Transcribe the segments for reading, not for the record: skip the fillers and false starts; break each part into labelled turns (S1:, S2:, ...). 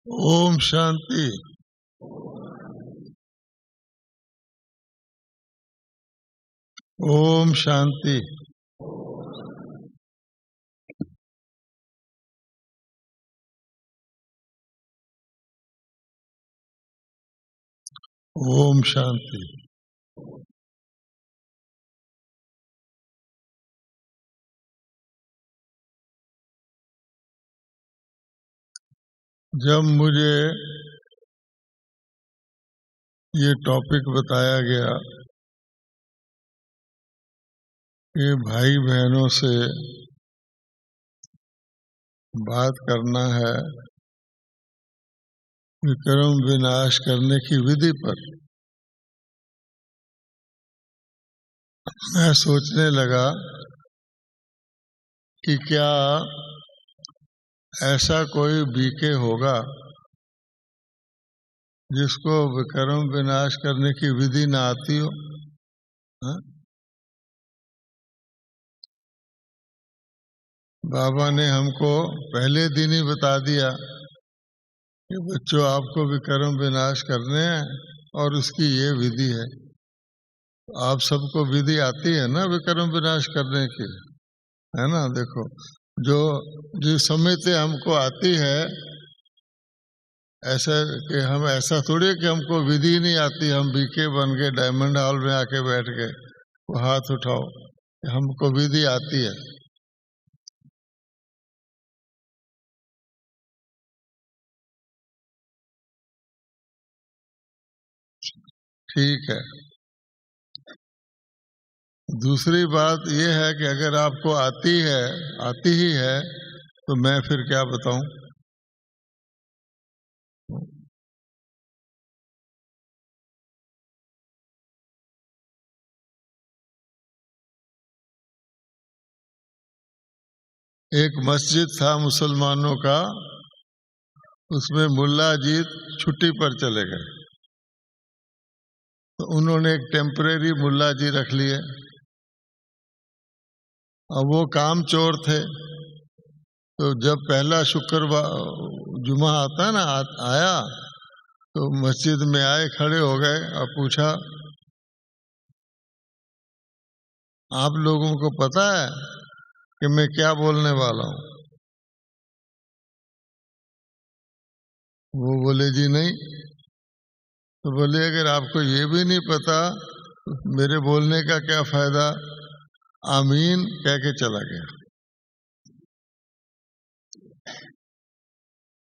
S1: ओम शांति। ओम शांति। ओम शांति। जब मुझे ये टॉपिक बताया गया कि भाई बहनों से बात करना है विक्रम विनाश करने की विधि पर, मैं सोचने लगा कि क्या ऐसा कोई बीके होगा जिसको विक्रम विनाश करने की विधि ना आती हो। हा? बाबा ने हमको पहले दिन ही बता दिया कि बच्चों आपको विक्रम विनाश करने हैं और उसकी ये विधि है। आप सबको विधि आती है ना विक्रम विनाश करने की, है ना। देखो, जो जिस समय से हमको आती है, ऐसा कि हम ऐसा थोड़ी कि हमको विधि नहीं आती, हम बीके बन के डायमंड हॉल में आके बैठ गए वो हाथ उठाओ, हमको विधि आती है। ठीक है। दूसरी बात यह है कि अगर आपको आती ही है तो मैं फिर क्या बताऊं। एक मस्जिद था मुसलमानों का, उसमें मुल्ला जी छुट्टी पर चले गए, तो उन्होंने एक टेम्परेरी मुल्ला जी रख लिए। अब वो काम चोर थे, तो जब पहला शुक्रवार जुमा आता है ना, आया तो मस्जिद में आए, खड़े हो गए और पूछा, आप लोगों को पता है कि मैं क्या बोलने वाला हूं? वो बोले जी नहीं। तो बोले अगर आपको ये भी नहीं पता तो मेरे बोलने का क्या फायदा। आमीन कह के चला गया।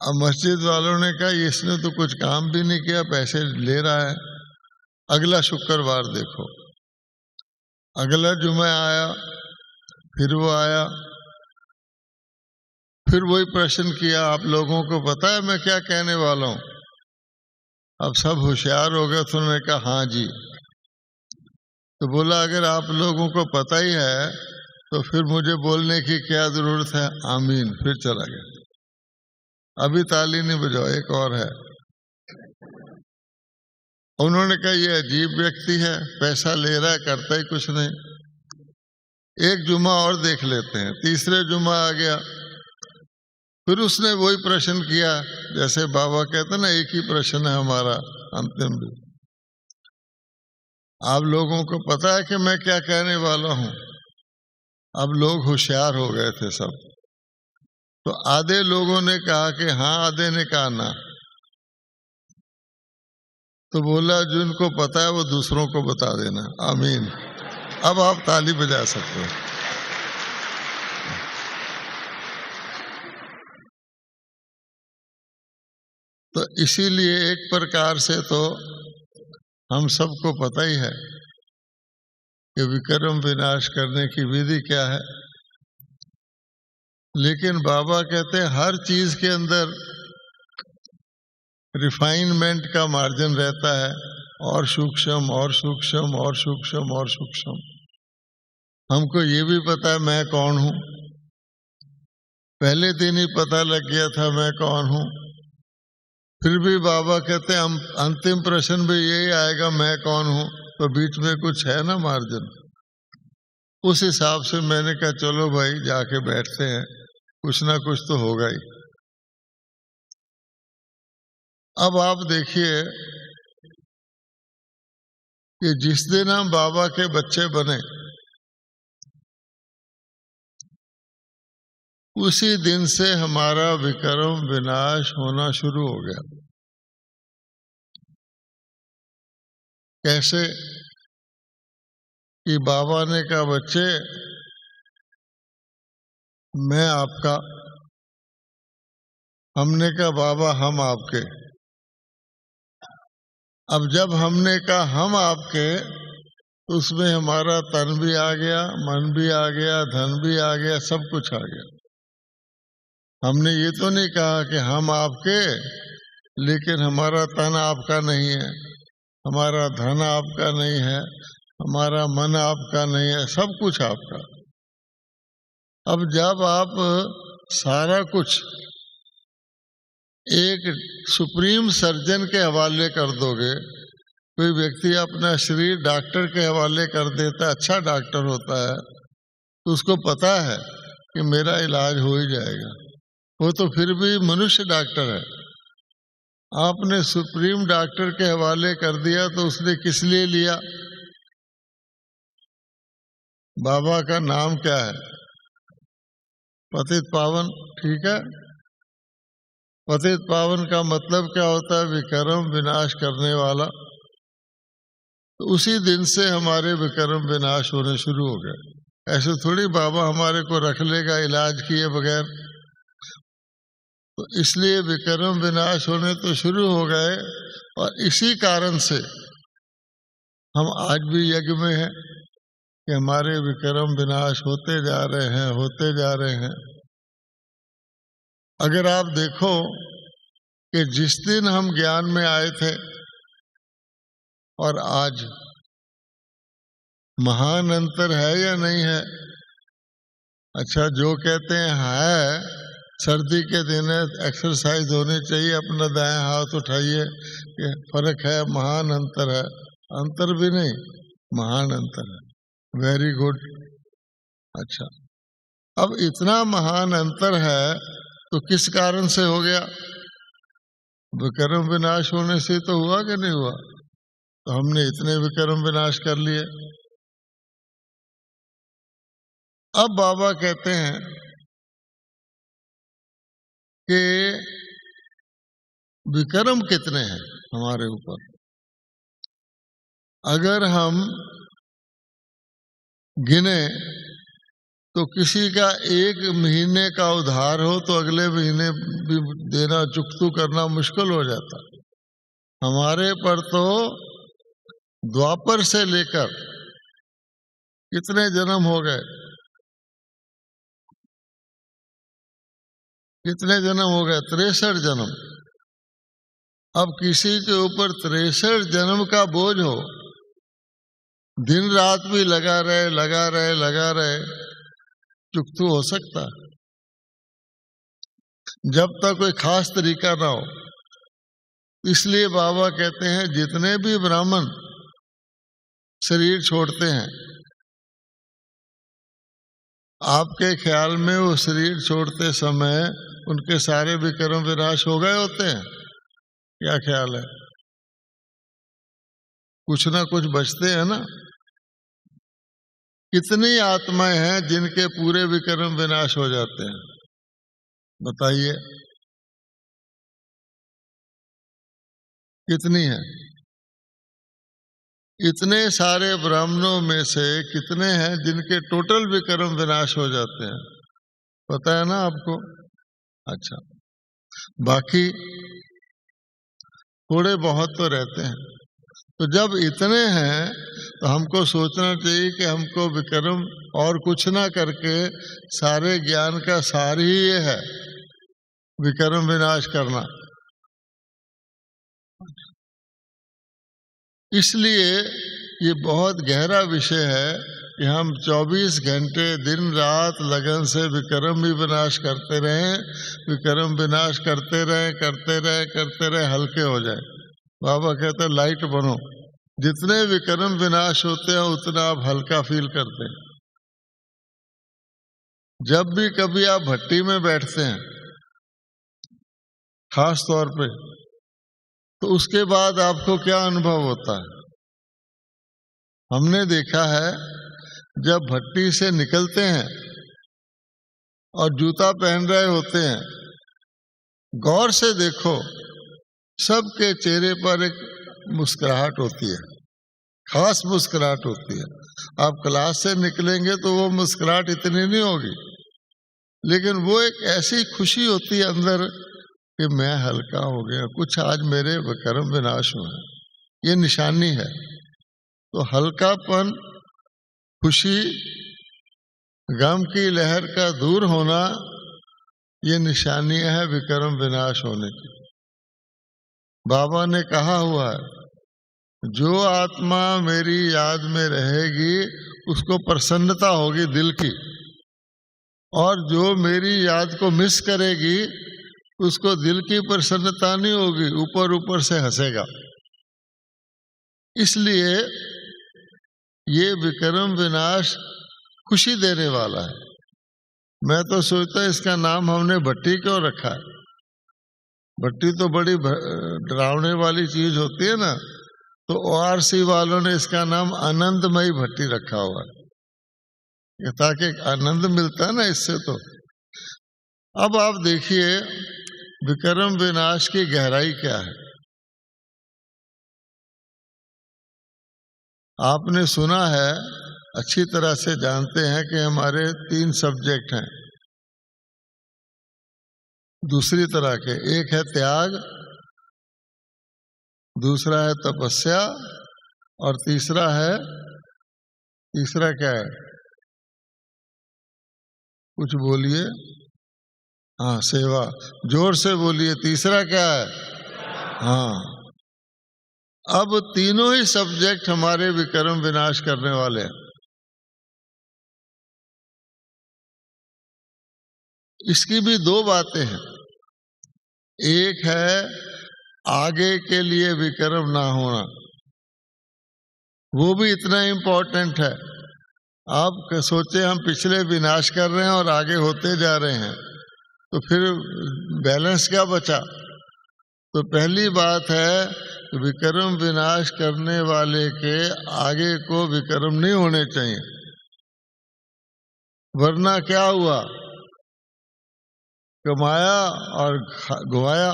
S1: अब मस्जिद वालों ने कहा इसने तो कुछ काम भी नहीं किया, पैसे ले रहा है, अगला शुक्रवार देखो। अगला जुमा आया, फिर वो आया, फिर वही प्रश्न किया, आप लोगों को पता है मैं क्या कहने वाला हूं? अब सब होशियार हो गए, तो उन्होंने कहा हाँ जी। तो बोला अगर आप लोगों को पता ही है तो फिर मुझे बोलने की क्या जरूरत है, आमीन। फिर चला गया। अभी ताली नहीं बजाओ, एक और है। उन्होंने कहा ये अजीब व्यक्ति है, पैसा ले रहा है, करता ही कुछ नहीं। एक जुमा और देख लेते हैं। तीसरे जुमा आ गया, फिर उसने वही प्रश्न किया, जैसे बाबा कहते ना एक ही प्रश्न है हमारा अंतिम भी। आप लोगों को पता है कि मैं क्या कहने वाला हूं? अब लोग होशियार हो गए थे सब, तो आधे लोगों ने कहा कि हाँ, आधे ने कहा ना। तो बोला जिनको पता है वो दूसरों को बता देना, आमीन। अब आप ताली बजा सकते हो। तो इसीलिए एक प्रकार से तो हम सबको पता ही है कि विक्रम विनाश करने की विधि क्या है। लेकिन बाबा कहते हैं हर चीज के अंदर रिफाइनमेंट का मार्जिन रहता है, और सूक्ष्म और सूक्ष्म और सूक्ष्म और सूक्ष्म। हमको ये भी पता है मैं कौन हूं, पहले दिन ही पता लग गया था मैं कौन हूं। फिर भी बाबा कहते हैं अंतिम प्रश्न भी यही आएगा, मैं कौन हूं। तो बीच में कुछ है ना मार्जिन। उस हिसाब से मैंने कहा चलो भाई जाके बैठते हैं, कुछ ना कुछ तो होगा ही। अब आप देखिए कि जिस दिन हम बाबा के बच्चे बने उसी दिन से हमारा विक्रम विनाश होना शुरू हो गया। कैसे कि बाबा ने कहा, बच्चे मैं आपका, हमने कहा बाबा हम आपके। अब जब हमने कहा हम आपके तो उसमें हमारा तन भी आ गया, मन भी आ गया, धन भी आ गया, सब कुछ आ गया। हमने ये तो नहीं कहा कि हम आपके लेकिन हमारा तन आपका नहीं है, हमारा धन आपका नहीं है, हमारा मन आपका नहीं है, सब कुछ आपका। अब जब आप सारा कुछ एक सुप्रीम सर्जन के हवाले कर दोगे, कोई व्यक्ति अपना शरीर डॉक्टर के हवाले कर देता, अच्छा डॉक्टर होता है तो उसको पता है कि मेरा इलाज हो ही जाएगा, वो तो फिर भी मनुष्य डॉक्टर है। आपने सुप्रीम डॉक्टर के हवाले कर दिया तो उसने किस लिए लिया? बाबा का नाम क्या है? पतित पावन, ठीक है। पतित पावन का मतलब क्या होता है? विक्रम विनाश करने वाला। तो उसी दिन से हमारे विक्रम विनाश होने शुरू हो गए। ऐसे थोड़ी बाबा हमारे को रख लेगा इलाज किए बगैर। तो इसलिए विक्रम विनाश होने तो शुरू हो गए और इसी कारण से हम आज भी यज्ञ में हैं कि हमारे विक्रम विनाश होते जा रहे हैं, होते जा रहे हैं। अगर आप देखो कि जिस दिन हम ज्ञान में आए थे और आज महान अंतर है या नहीं है? अच्छा, जो कहते हैं है, सर्दी के दिन एक्सरसाइज होनी चाहिए, अपना दाएं हाथ उठाइए, ये फर्क है, महान अंतर है। अंतर भी नहीं, महान अंतर है। Very good. अच्छा, अब इतना महान अंतर है तो किस कारण से हो गया? विक्रम विनाश होने से तो हुआ कि नहीं हुआ? तो हमने इतने विक्रम विनाश कर लिए। अब बाबा कहते हैं कि विक्रम कितने हैं हमारे ऊपर। अगर हम गिने तो किसी का 1 महीने का उधार हो तो अगले महीने भी देना, चुकतू करना मुश्किल हो जाता। हमारे पर तो द्वापर से लेकर कितने जन्म हो गए, कितने जन्म हो गए? 63 जन्म। अब किसी के ऊपर 63 जन्म का बोझ हो, दिन रात भी लगा रहे, लगा रहे, लगा रहे, चुकतू हो सकता? जब तक कोई खास तरीका ना हो। इसलिए बाबा कहते हैं जितने भी ब्राह्मण शरीर छोड़ते हैं, आपके ख्याल में वो शरीर छोड़ते समय उनके सारे विक्रम विनाश हो गए होते हैं? क्या ख्याल है? कुछ ना कुछ बचते हैं ना? कितनी आत्माएं हैं जिनके पूरे विक्रम विनाश हो जाते हैं? बताइए कितनी है? इतने सारे ब्राह्मणों में से कितने हैं जिनके टोटल विक्रम विनाश हो जाते हैं? पता है ना आपको? अच्छा, बाकी थोड़े बहुत तो रहते हैं। तो जब इतने हैं तो हमको सोचना चाहिए कि हमको विक्रम और कुछ ना करके सारे ज्ञान का सार ही ये है, विक्रम विनाश करना। इसलिए ये बहुत गहरा विषय है कि हम 24 घंटे दिन रात लगन से विक्रम भी विनाश करते रहें, विक्रम विनाश करते रहें, करते रहें, करते रहें, हल्के हो जाए। बाबा कहते हैं लाइट बनो, जितने विक्रम विनाश होते हैं उतना आप हल्का फील करते हैं। जब भी कभी आप भट्टी में बैठते हैं, खास तौर पे तो उसके बाद आपको क्या अनुभव होता है? हमने देखा है जब भट्टी से निकलते हैं और जूता पहन रहे होते हैं, गौर से देखो, सबके चेहरे पर एक मुस्कुराहट होती है, खास मुस्कुराहट होती है। आप क्लास से निकलेंगे तो वो मुस्कुराहट इतनी नहीं होगी, लेकिन वो एक ऐसी खुशी होती है अंदर कि मैं हल्का हो गया, कुछ आज मेरे विक्रम विनाश हुए, ये निशानी है। तो हल्कापन, खुशी, गम की लहर का दूर होना, ये निशानियां है विक्रम विनाश होने की। बाबा ने कहा हुआ है, जो आत्मा मेरी याद में रहेगी उसको प्रसन्नता होगी दिल की, और जो मेरी याद को मिस करेगी उसको दिल की प्रसन्नता नहीं होगी, ऊपर ऊपर से हंसेगा। इसलिए ये विक्रम विनाश खुशी देने वाला है। मैं तो सोचता इसका नाम हमने भट्टी क्यों रखा है? भट्टी तो बड़ी डरावने वाली चीज होती है ना, तो ORC वालों ने इसका नाम आनंदमयी भट्टी रखा हुआ है, ताकि आनंद मिलता है ना इससे। तो अब आप देखिए विक्रम विनाश की गहराई क्या है। आपने सुना है, अच्छी तरह से जानते हैं कि हमारे 3 सब्जेक्ट हैं दूसरी तरह के। एक है त्याग, दूसरा है तपस्या, और तीसरा क्या है? कुछ बोलिए। हाँ, सेवा। जोर से बोलिए, तीसरा क्या है? हाँ। अब तीनों ही सब्जेक्ट हमारे विक्रम विनाश करने वाले हैं। इसकी भी 2 बातें हैं। एक है आगे के लिए विक्रम ना होना, वो भी इतना इम्पोर्टेंट है। आप सोचे हम पिछले विनाश कर रहे हैं और आगे होते जा रहे हैं, तो फिर बैलेंस क्या बचा? तो पहली बात है विक्रम विनाश करने वाले के आगे को विक्रम नहीं होने चाहिए, वरना क्या हुआ? कमाया और गवाया।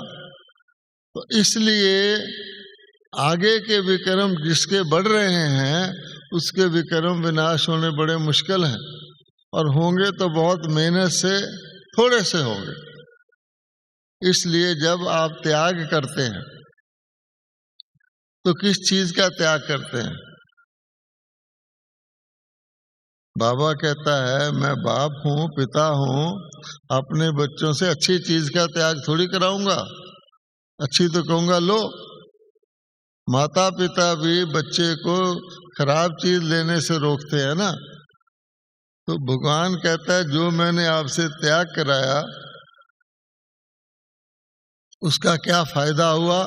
S1: तो इसलिए आगे के विक्रम जिसके बढ़ रहे हैं उसके विक्रम विनाश होने बड़े मुश्किल हैं, और होंगे तो बहुत मेहनत से, थोड़े से होंगे। इसलिए जब आप त्याग करते हैं तो किस चीज का त्याग करते हैं? बाबा कहता है मैं बाप हूं, पिता हूं, अपने बच्चों से अच्छी चीज का त्याग थोड़ी कराऊंगा। अच्छी तो कहूंगा लो। माता पिता भी बच्चे को खराब चीज लेने से रोकते हैं ना। तो भगवान कहता है जो मैंने आपसे त्याग कराया उसका क्या फायदा हुआ?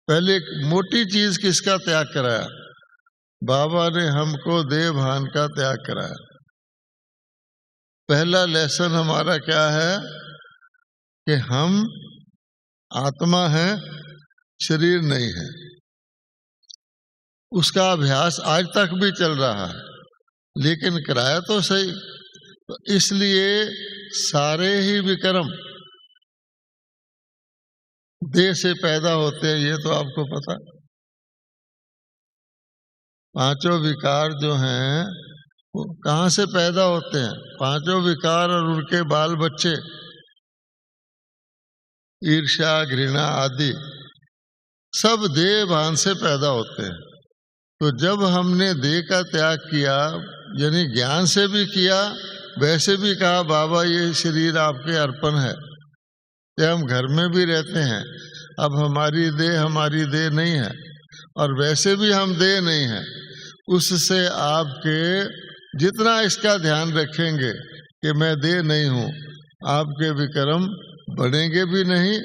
S1: पहले एक मोटी चीज किसका त्याग कराया? बाबा ने हमको देह भान का त्याग कराया। पहला लेसन हमारा क्या है कि हम आत्मा हैं, शरीर नहीं है। उसका अभ्यास आज तक भी चल रहा है, लेकिन कराया तो सही। तो इसलिए सारे ही विक्रम देह से पैदा होते हैं, ये तो आपको पता। 5 विकार जो हैं वो कहाँ से पैदा होते हैं? 5 विकार और उनके बाल बच्चे, ईर्ष्या, घृणा आदि, सब देह भान से पैदा होते हैं। तो जब हमने देह का त्याग किया, यानी ज्ञान से भी किया, वैसे भी कहा बाबा ये शरीर आपके अर्पण है, ये हम घर में भी रहते हैं, अब हमारी देह नहीं है, और वैसे भी हम देह नहीं है। उससे आपके जितना इसका ध्यान रखेंगे कि मैं देह नहीं हूँ, आपके विक्रम बढ़ेंगे भी नहीं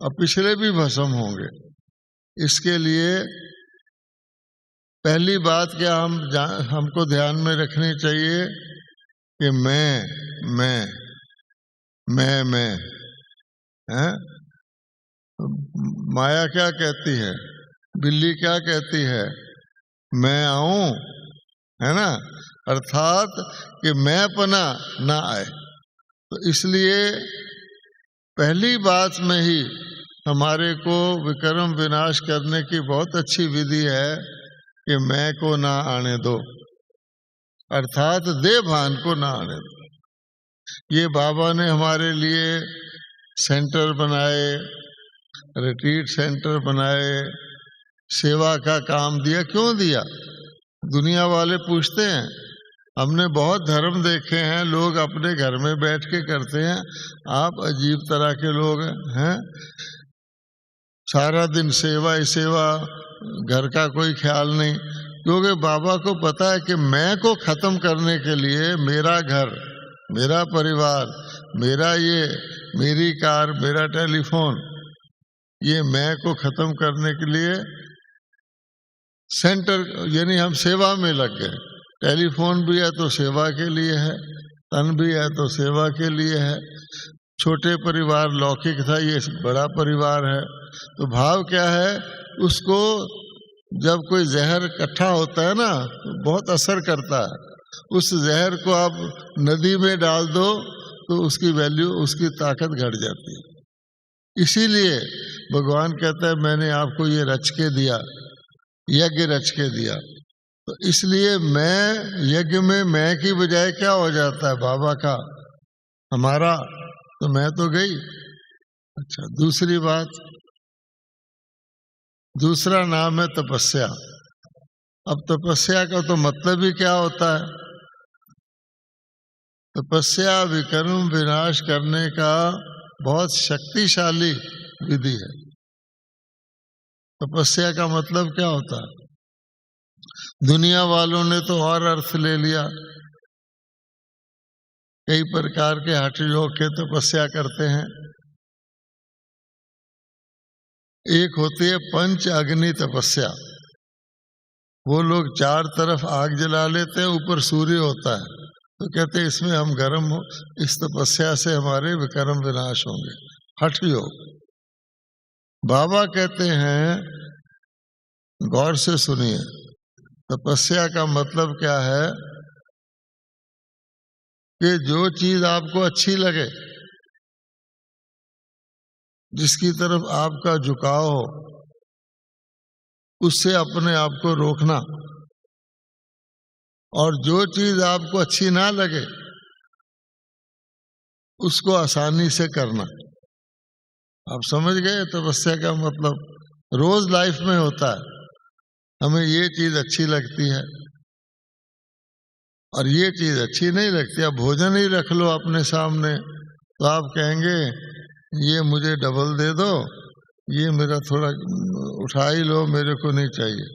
S1: और पिछले भी भस्म होंगे। इसके लिए पहली बात क्या हमको ध्यान में रखनी चाहिए कि मैं है। माया क्या कहती है, बिल्ली क्या कहती है, मैं आऊं, है ना, अर्थात कि मैंपना ना आए। तो इसलिए पहली बात में ही हमारे को विक्रम विनाश करने की बहुत अच्छी विधि है कि मैं को ना आने दो, अर्थात देह भान को ना आने दो। ये बाबा ने हमारे लिए सेंटर बनाए, रिट्रीट सेंटर बनाए, सेवा का काम दिया। क्यों दिया? दुनिया वाले पूछते हैं, हमने बहुत धर्म देखे हैं, लोग अपने घर में बैठ के करते हैं, आप अजीब तरह के लोग हैं, सारा दिन सेवा ही सेवा, घर का कोई ख्याल नहीं। क्योंकि बाबा को पता है कि मैं को खत्म करने के लिए मेरा घर, मेरा परिवार, मेरा ये, मेरी कार, मेरा टेलीफोन, ये मैं को खत्म करने के लिए सेंटर, यानी हम सेवा में लग गए। टेलीफोन भी है तो सेवा के लिए है, तन भी है तो सेवा के लिए है। छोटे परिवार लौकिक था, ये बड़ा परिवार है। तो भाव क्या है, उसको जब कोई जहर इकट्ठा होता है ना तो बहुत असर करता है। उस जहर को आप नदी में डाल दो तो उसकी वैल्यू, उसकी ताकत घट जाती है। इसीलिए भगवान कहता है मैंने आपको ये रच के दिया, यज्ञ रच के दिया। तो इसलिए मैं, यज्ञ में मैं की बजाय क्या हो जाता है, बाबा का, हमारा, तो मैं तो गई। अच्छा, दूसरी बात, दूसरा नाम है तपस्या। अब तपस्या का तो मतलब ही क्या होता है? तपस्या विक्रम विनाश करने का बहुत शक्तिशाली विधि है। तपस्या का मतलब क्या होता है? दुनिया वालों ने तो और अर्थ ले लिया, कई प्रकार के हठ योग के तपस्या करते हैं। एक होती है पंच अग्नि तपस्या, वो लोग चार तरफ आग जला लेते हैं, ऊपर सूर्य होता है, तो कहते हैं इसमें हम गर्म हो, इस तपस्या से हमारे विक्रम विनाश होंगे, हठ योग। बाबा कहते हैं, गौर से सुनिए, तपस्या का मतलब क्या है कि जो चीज आपको अच्छी लगे, जिसकी तरफ आपका झुकाव हो, उससे अपने आप को रोकना, और जो चीज आपको अच्छी ना लगे उसको आसानी से करना। आप समझ गए तपस्या का मतलब? रोज लाइफ में होता है, हमें ये चीज अच्छी लगती है और ये चीज अच्छी नहीं लगती। अब भोजन ही रख लो अपने सामने, तो आप कहेंगे ये मुझे डबल दे दो, ये मेरा थोड़ा उठा ही लो, मेरे को नहीं चाहिए।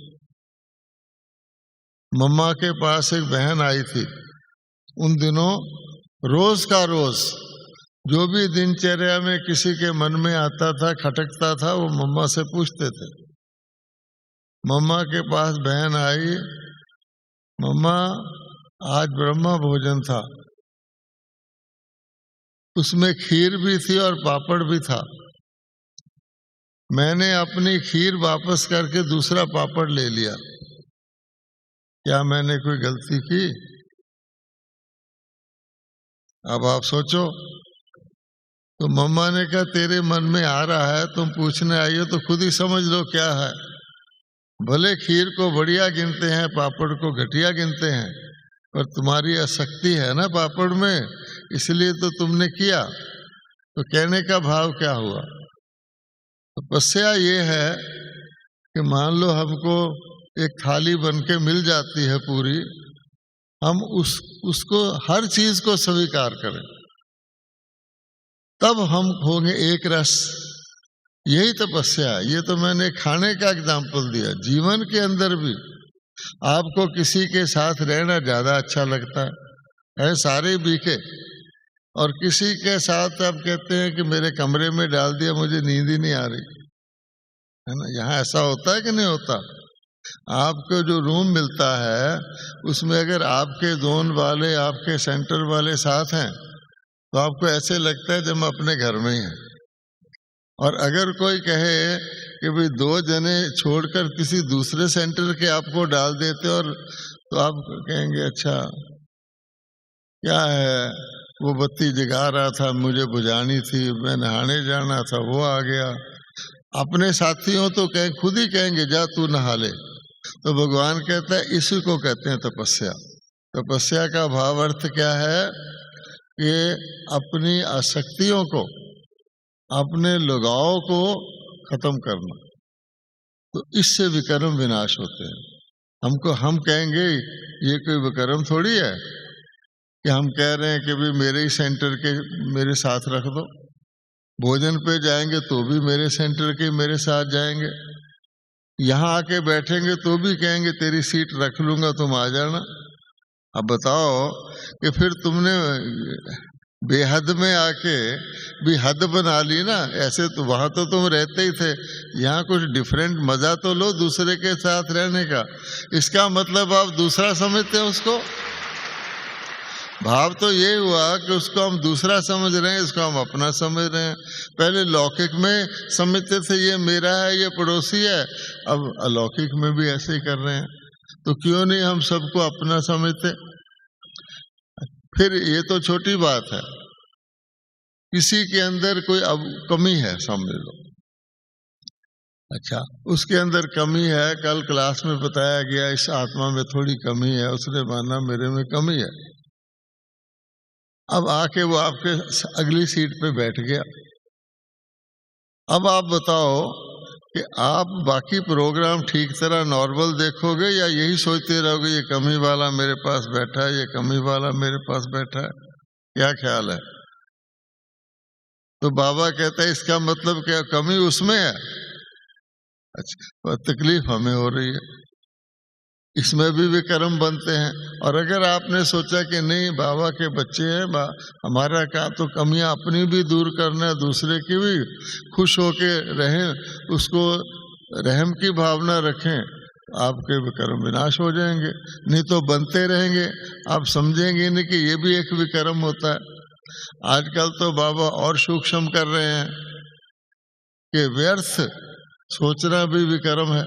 S1: मम्मा के पास एक बहन आई थी, उन दिनों रोज का रोज जो भी दिनचर्या में किसी के मन में आता था, खटकता था, वो मम्मा से पूछते थे। मम्मा के पास बहन आई, मम्मा आज ब्रह्मा भोजन था, उसमें खीर भी थी और पापड़ भी था। मैंने अपनी खीर वापस करके दूसरा पापड़ ले लिया, क्या मैंने कोई गलती की? अब आप सोचो। तो मम्मा ने कहा तेरे मन में आ रहा है, तुम पूछने आई हो तो खुद ही समझ लो क्या है। भले खीर को बढ़िया गिनते हैं, पापड़ को घटिया गिनते हैं, पर तुम्हारी आसक्ति है ना पापड़ में, इसलिए तो तुमने किया। तो कहने का भाव क्या हुआ? तपस्या ये है कि मान लो हमको एक थाली बन के मिल जाती है पूरी, हम उसको हर चीज को स्वीकार करें, तब हम होंगे एक रस। यही तपस्या है। ये तो मैंने खाने का एग्जाम्पल दिया, जीवन के अंदर भी आपको किसी के साथ रहना ज्यादा अच्छा लगता है सारे बीके, और किसी के साथ आप कहते हैं कि मेरे कमरे में डाल दिया, मुझे नींद ही नहीं आ रही, है ना। यहाँ ऐसा होता है कि नहीं होता? आपको जो रूम मिलता है उसमें अगर आपके जोन वाले, आपके सेंटर वाले साथ हैं तो आपको ऐसे लगता है जब हम अपने घर में ही हैं। और अगर कोई कहे कि भाई 2 जने छोड़कर किसी दूसरे सेंटर के आपको डाल देते और तो आप कहेंगे अच्छा क्या है, वो बत्ती जगा रहा था, मुझे बुझानी थी, मैं नहाने जाना था, वो आ गया। अपने साथियों तो खुद ही कहेंगे जा तू नहा ले। तो भगवान कहता है इसी को कहते हैं तपस्या। तपस्या का भाव अर्थ क्या है कि अपनी आसक्तियों को, अपने लगाव को खत्म करना। तो इससे विकर्म विनाश होते हैं। हम कहेंगे ये कोई विकर्म थोड़ी है कि हम कह रहे हैं कि भाई मेरे ही सेंटर के मेरे साथ रख दो, भोजन पे जाएंगे तो भी मेरे सेंटर के मेरे साथ जाएंगे, यहाँ आके बैठेंगे तो भी कहेंगे तेरी सीट रख लूंगा तुम आ जाना। अब बताओ कि फिर तुमने बेहद में आके भी हद बना ली ना। ऐसे तो वहां तो तुम रहते ही थे, यहाँ कुछ डिफरेंट मजा तो लो दूसरे के साथ रहने का। इसका मतलब आप दूसरा समझते हो उसको। भाव तो ये हुआ कि उसको हम दूसरा समझ रहे हैं, इसको हम अपना समझ रहे हैं। पहले लौकिक में समझते थे ये मेरा है, ये पड़ोसी है, अब अलौकिक में भी ऐसे ही कर रहे हैं। तो क्यों नहीं हम सबको अपना समझते। फिर ये तो छोटी बात है, किसी के अंदर कोई अब कमी है समझ लो, अच्छा उसके अंदर कमी है, कल क्लास में बताया गया इस आत्मा में थोड़ी कमी है, उसने माना मेरे में कमी है। अब आके वो आपके अगली सीट पे बैठ गया। अब आप बताओ कि आप बाकी प्रोग्राम ठीक तरह नॉर्मल देखोगे या यही सोचते रहोगे ये कमी वाला मेरे पास बैठा है, ये कमी वाला मेरे पास बैठा है, क्या ख्याल है। तो बाबा कहता है इसका मतलब क्या कमी उसमें है। अच्छा, तकलीफ हमें हो रही है, इसमें भी विकर्म बनते हैं। और अगर आपने सोचा कि नहीं बाबा के बच्चे हैं, हमारा काम तो कमियां अपनी भी दूर करना है, दूसरे की भी खुश होके रहें, उसको रहम की भावना रखें, आपके विकर्म विनाश हो जाएंगे। नहीं तो बनते रहेंगे, आप समझेंगे नहीं कि ये भी एक विकर्म होता है। आजकल तो बाबा और सूक्ष्म कर रहे हैं कि व्यर्थ सोचना भी विकर्म है।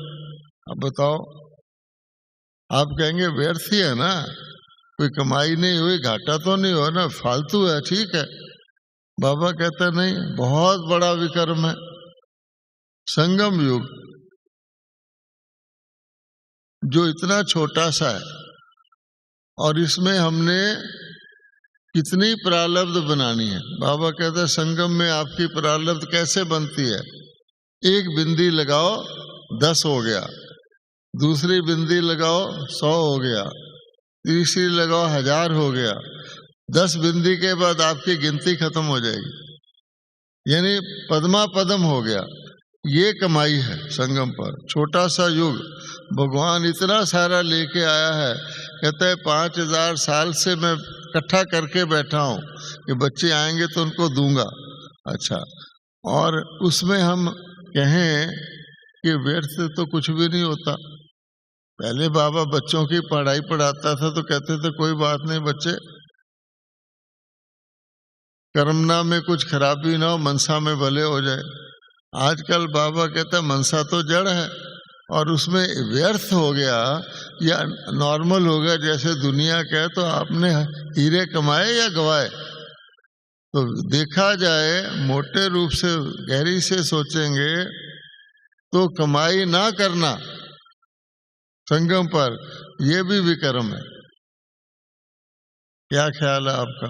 S1: अब बताओ, आप कहेंगे व्यर्थ ही है ना, कोई कमाई नहीं हुई, घाटा तो नहीं हुआ ना, फालतू है, ठीक है। बाबा कहते नहीं, बहुत बड़ा विकर्म है। संगम युग जो इतना छोटा सा है और इसमें हमने कितनी प्रारब्ध बनानी है। बाबा कहते हैं संगम में आपकी प्रारब्ध कैसे बनती है। एक बिंदी लगाओ 10 हो गया, दूसरी बिंदी लगाओ 100 हो गया, तीसरी लगाओ 1000 हो गया। 10 बिंदी के बाद आपकी गिनती खत्म हो जाएगी, यानी पद्मा पदम हो गया। ये कमाई है संगम पर। छोटा सा युग भगवान इतना सारा लेके आया है। कहते हैं 5000 साल से मैं इकट्ठा करके बैठा हूं कि बच्चे आएंगे तो उनको दूंगा। अच्छा, और उसमें हम कहें कि व्यर्थ तो कुछ भी नहीं होता। पहले बाबा बच्चों की पढ़ाई पढ़ाता था तो कहते थे कोई बात नहीं बच्चे, कर्मना में कुछ खराबी ना हो, मनसा में भले हो जाए। आजकल बाबा कहता है मनसा तो जड़ है और उसमें व्यर्थ हो गया या नॉर्मल हो गया जैसे दुनिया का है। तो आपने हीरे कमाए या गवाए। तो देखा जाए मोटे रूप से गहरी से सोचेंगे तो कमाई ना करना संगम पर यह भी विकर्म है। क्या ख्याल है आपका।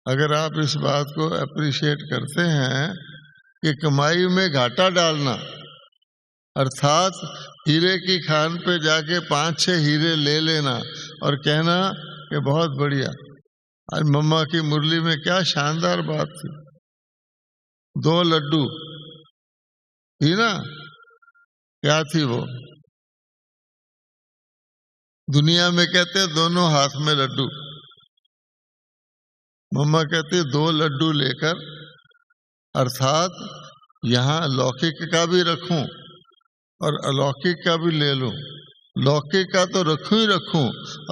S1: अगर आप इस बात को अप्रिशिएट करते हैं कि कमाई में घाटा डालना, अर्थात हीरे की खान पे जाके 5-6 हीरे ले लेना और कहना कि बहुत बढ़िया। आज मम्मा की मुरली में क्या शानदार बात थी, 2 लड्डू थी ना, क्या थी वो। दुनिया में कहते हैं दोनों हाथ में लड्डू, मम्मा कहती 2 लड्डू लेकर, अर्थात यहाँ लौकिक का भी रखूं और अलौकिक का भी ले लूं। लौकिक का तो रखूं ही रखूं,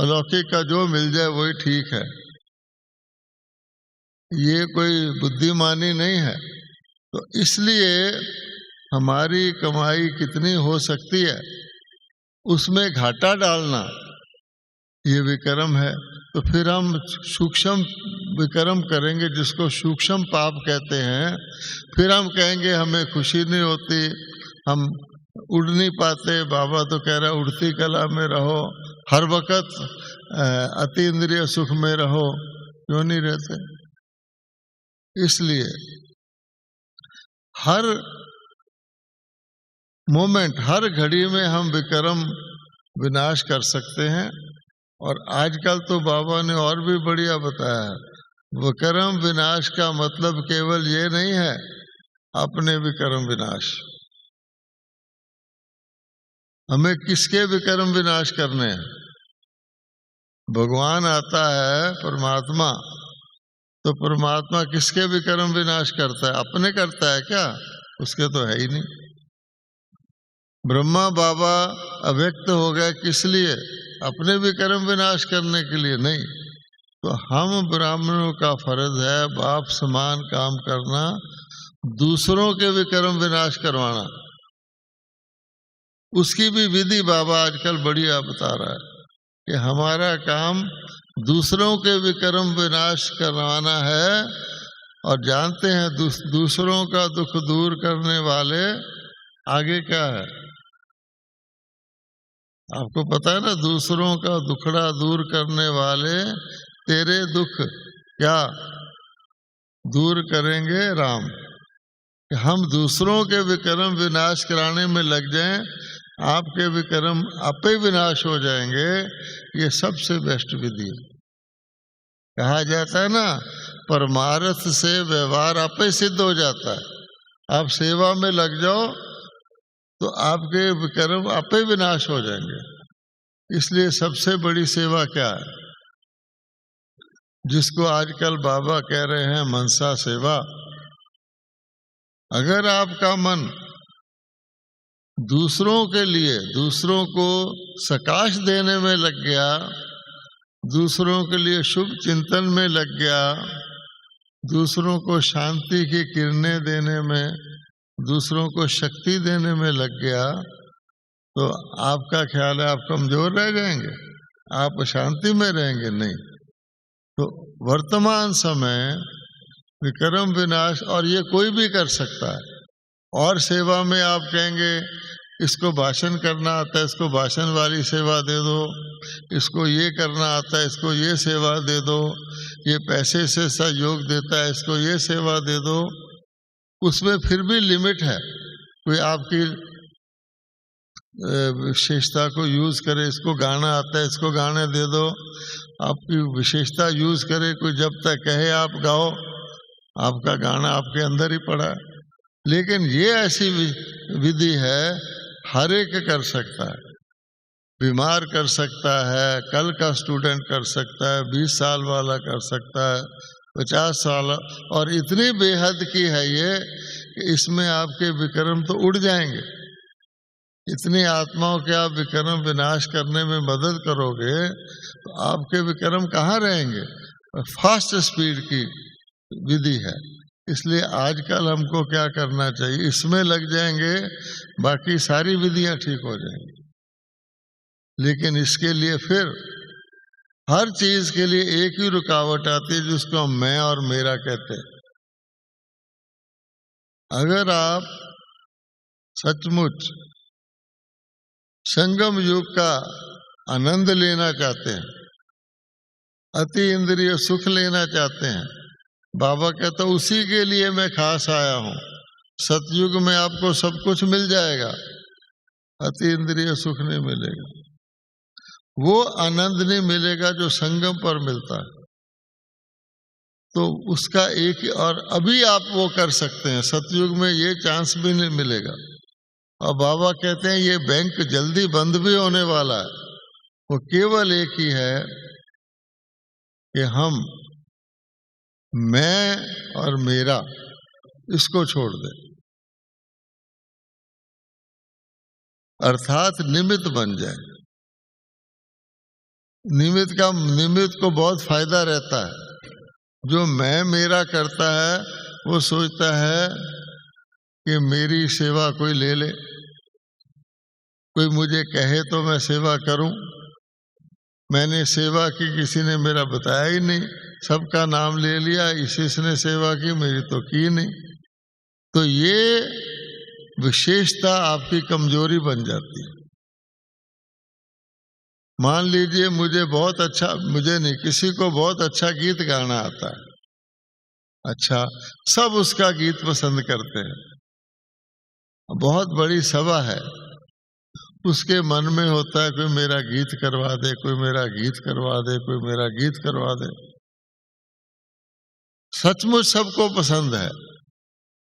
S1: अलौकिक का जो मिल जाए वही ठीक है। ये कोई बुद्धिमानी नहीं है। तो इसलिए हमारी कमाई कितनी हो सकती है उसमें घाटा डालना ये विक्रम है। तो फिर हम सूक्ष्म विक्रम करेंगे, जिसको सूक्ष्म पाप कहते हैं। फिर हम कहेंगे हमें खुशी नहीं होती, हम उड़ नहीं पाते। बाबा तो कह रहा है उड़ती कला में रहो, हर वक्त अति इंद्रिय सुख में रहो, क्यों नहीं रहते? इसलिए हर मोमेंट, हर घड़ी में हम विक्रम विनाश कर सकते हैं। और आजकल तो बाबा ने और भी बढ़िया बताया है, विक्रम विनाश का मतलब केवल ये नहीं है अपने विक्रम विनाश। हमें किसके विक्रम विनाश करने हैं? भगवान आता है परमात्मा, तो परमात्मा किसके विक्रम विनाश करता है? अपने करता है क्या? उसके तो है ही नहीं। ब्रह्मा बाबा अव्यक्त हो गए किस लिए? अपने विक्रम विनाश करने के लिए नहीं। तो हम ब्राह्मणों का फर्ज है बाप समान काम करना, दूसरों के विक्रम विनाश करवाना। उसकी भी विधि बाबा आजकल बढ़िया बता रहा है कि हमारा काम दूसरों के विक्रम विनाश करवाना है। और जानते हैं दूसरों का दुख दूर करने वाले आगे क्या है? आपको पता है ना, दूसरों का दुखड़ा दूर करने वाले तेरे दुख क्या दूर करेंगे राम। हम दूसरों के विक्रम विनाश कराने में लग जाएं, आपके विक्रम आपे विनाश हो जाएंगे। ये सबसे बेस्ट विधि है। कहा जाता है ना, परमार्थ से व्यवहार आपे सिद्ध हो जाता है। आप सेवा में लग जाओ तो आपके विक्रम आपे विनाश हो जाएंगे। इसलिए सबसे बड़ी सेवा क्या है? जिसको आजकल बाबा कह रहे हैं मनसा सेवा। अगर आपका मन दूसरों के लिए, दूसरों को सकाश देने में लग गया, दूसरों के लिए शुभ चिंतन में लग गया, दूसरों को शांति की किरणें देने में, दूसरों को शक्ति देने में लग गया, तो आपका ख्याल है आप कमजोर रह जाएंगे, आप शांति में रहेंगे? नहीं। तो वर्तमान समय विक्रम विनाश, और ये कोई भी कर सकता है। और सेवा में आप कहेंगे इसको भाषण करना आता है, इसको भाषण वाली सेवा दे दो, इसको ये करना आता है, इसको ये सेवा दे दो, ये पैसे से सहयोग देता है, इसको ये सेवा दे दो। उसमें फिर भी लिमिट है। कोई आपकी विशेषता को यूज करे, इसको गाना आता है, इसको गाने दे दो, आपकी विशेषता यूज करे। कोई जब तक कहे आप गाओ, आपका गाना आपके अंदर ही पड़ा है। लेकिन ये ऐसी विधि है हर एक कर सकता है। बीमार कर सकता है, कल का स्टूडेंट कर सकता है, 20 साल वाला कर सकता है, 50 साल। और इतनी बेहद की है ये कि इसमें आपके विक्रम तो उड़ जाएंगे। इतनी आत्माओं के आप विक्रम विनाश करने में मदद करोगे तो आपके विक्रम कहाँ रहेंगे? फास्ट स्पीड की विधि है। इसलिए आजकल हमको क्या करना चाहिए? इसमें लग जाएंगे, बाकी सारी विधियां ठीक हो जाएंगी। लेकिन इसके लिए फिर हर चीज के लिए एक ही रुकावट आती है, जिसको हम मैं और मेरा कहते हैं। अगर आप सचमुच संगम युग का आनंद लेना चाहते हैं, अति इंद्रिय सुख लेना चाहते हैं, बाबा कहता उसी के लिए मैं खास आया हूं। सतयुग में आपको सब कुछ मिल जाएगा, अति इंद्रिय सुख नहीं मिलेगा, वो आनंद नहीं मिलेगा जो संगम पर मिलता है। तो उसका एक, और अभी आप वो कर सकते हैं, सतयुग में ये चांस भी नहीं मिलेगा। और बाबा कहते हैं ये बैंक जल्दी बंद भी होने वाला है। वो केवल एक ही है कि हम मैं और मेरा इसको छोड़ दें, अर्थात निमित्त बन जाए। निमित्त को बहुत फायदा रहता है। जो मैं मेरा करता है वो सोचता है कि मेरी सेवा कोई ले ले, कोई मुझे कहे तो मैं सेवा करूं। मैंने सेवा की, किसी ने मेरा बताया ही नहीं, सबका नाम ले लिया, इसी ने सेवा की, मेरी तो की नहीं। तो ये विशेषता आपकी कमजोरी बन जाती है। मान लीजिए मुझे बहुत अच्छा, मुझे नहीं, किसी को बहुत अच्छा गीत गाना आता है, अच्छा, सब उसका गीत पसंद करते हैं, बहुत बड़ी सभा है, उसके मन में होता है कोई मेरा गीत करवा दे, कोई मेरा गीत करवा दे, कोई मेरा गीत करवा दे। सचमुच सबको पसंद है,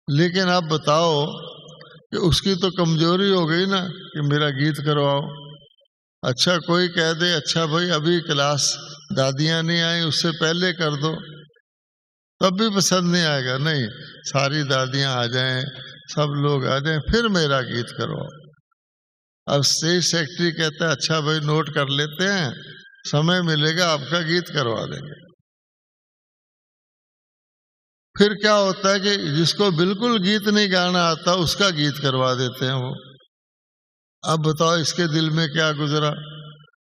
S1: लेकिन आप बताओ कि उसकी तो कमजोरी हो गई ना कि मेरा गीत करवाओ। अच्छा, कोई कह दे अच्छा भाई अभी क्लास दादियां नहीं आई, उससे पहले कर दो, तब भी पसंद नहीं आएगा। नहीं, सारी दादियां आ जाएं, सब लोग आ जाएं, फिर मेरा गीत करवाओ। अब स्टेज सेक्रेटरी कहता है अच्छा भाई नोट कर लेते हैं, समय मिलेगा आपका गीत करवा देंगे। फिर क्या होता है कि जिसको बिल्कुल गीत नहीं गाना आता उसका गीत करवा देते हैं वो। अब बताओ इसके दिल में क्या गुजरा,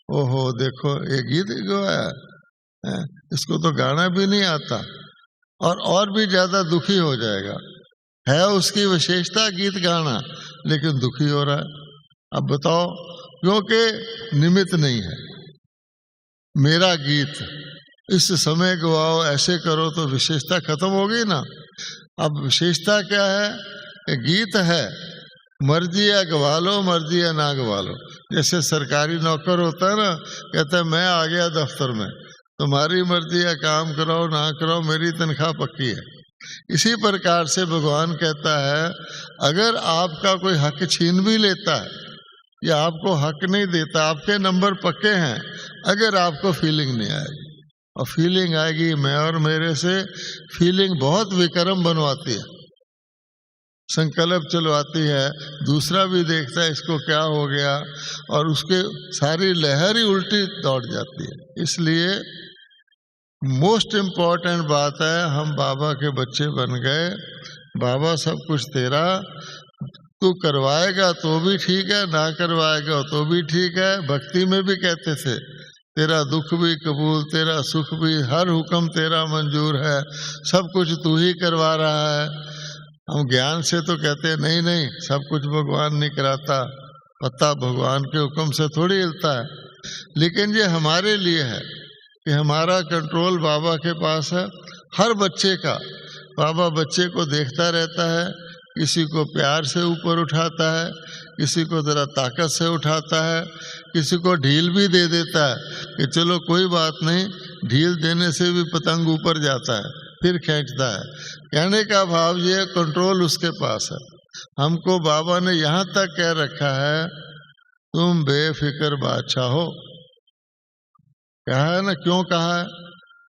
S1: ओहो देखो ये गीत गवाया है, इसको तो गाना भी नहीं आता, और भी ज्यादा दुखी हो जाएगा। है उसकी विशेषता गीत गाना, लेकिन दुखी हो रहा है। अब बताओ, क्योंकि निमित्त नहीं है। मेरा गीत इस समय गवाओ, ऐसे करो, तो विशेषता खत्म हो गई ना। अब विशेषता क्या है? गीत है, मर्जी है गवा लो, मर्जी है ना गवा लो। जैसे सरकारी नौकर होता है ना, कहता है मैं आ गया दफ्तर में, तुम्हारी मर्जी है, काम कराओ ना कराओ, मेरी तनख्वाह पक्की है। इसी प्रकार से भगवान कहता है अगर आपका कोई हक छीन भी लेता है या आपको हक नहीं देता, आपके नंबर पक्के हैं, अगर आपको फीलिंग नहीं आएगी। और फीलिंग आएगी मैं और मेरे से, फीलिंग बहुत विक्रम बनवाती है, संकल्प चलवाती है, दूसरा भी देखता है इसको क्या हो गया, और उसके सारी लहर ही उल्टी दौड़ जाती है। इसलिए मोस्ट इम्पॉर्टेंट बात है, हम बाबा के बच्चे बन गए, बाबा सब कुछ तेरा, तू करवाएगा तो भी ठीक है, ना करवाएगा तो भी ठीक है। भक्ति में भी कहते थे तेरा दुख भी कबूल, तेरा सुख भी, हर हुक्म तेरा मंजूर है, सब कुछ तू ही करवा रहा है। हम ज्ञान से तो कहते नहीं नहीं, सब कुछ भगवान नहीं कराता, पत्ता भगवान के हुक्म से थोड़ी हिलता है। लेकिन ये हमारे लिए है कि हमारा कंट्रोल बाबा के पास है, हर बच्चे का। बाबा बच्चे को देखता रहता है, किसी को प्यार से ऊपर उठाता है, किसी को ज़रा ताकत से उठाता है, किसी को ढील भी दे देता है कि चलो कोई बात नहीं, ढील देने से भी पतंग ऊपर जाता है, फिर खींचता है। कहने का भाव ये, कंट्रोल उसके पास है। हमको बाबा ने यहाँ तक कह रखा है तुम बेफिक्र बादशाह हो। कहा है ना, क्यों कहा है?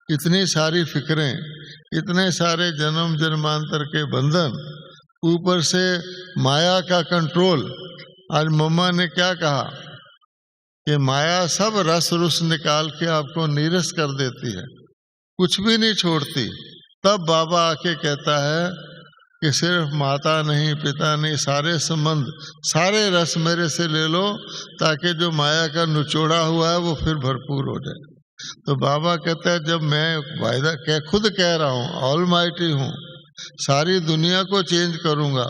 S1: इतनी सारी फिक्रें, इतने सारे जन्म जन्मांतर के बंधन, ऊपर से माया का कंट्रोल। आज मम्मा ने क्या कहा कि माया सब रस रुस निकाल के आपको नीरस कर देती है, कुछ भी नहीं छोड़ती। तब बाबा आके कहता है कि सिर्फ माता नहीं, पिता नहीं, सारे संबंध, सारे रस मेरे से ले लो, ताकि जो माया का निचोड़ा हुआ है वो फिर भरपूर हो जाए। तो बाबा कहता है जब मैं वायदा खुद कह रहा हूँ, ऑलमाइटी हूँ, सारी दुनिया को चेंज करूँगा,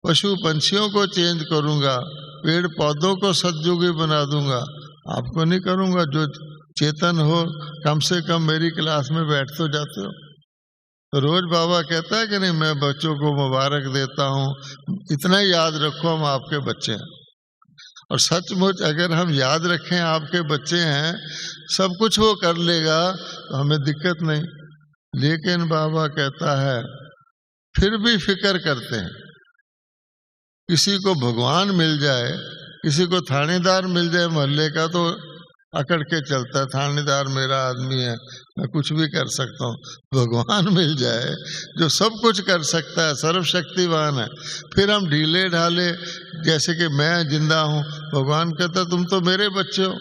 S1: पशु पंछियों को चेंज करूँगा, पेड़ पौधों को सतयुगी बना दूंगा, आपको नहीं करूँगा। जो चेतन हो, कम से कम मेरी क्लास में बैठ तो जाते हो। तो रोज बाबा कहता है कि नहीं, मैं बच्चों को मुबारक देता हूँ, इतना ही याद रखो हम आपके बच्चे हैं। और सचमुच अगर हम याद रखें आपके बच्चे हैं, सब कुछ वो कर लेगा, तो हमें दिक्कत नहीं। लेकिन बाबा कहता है फिर भी फिक्र करते हैं, किसी को भगवान मिल जाए, किसी को थानेदार मिल जाए मोहल्ले का, तो अकड़ के चलता है, थानेदार मेरा आदमी है, मैं कुछ भी कर सकता हूँ। भगवान मिल जाए जो सब कुछ कर सकता है, सर्वशक्तिवान है, फिर हम ढीले ढाले, जैसे कि मैं जिंदा हूँ, भगवान कहता तुम तो मेरे बच्चे हो।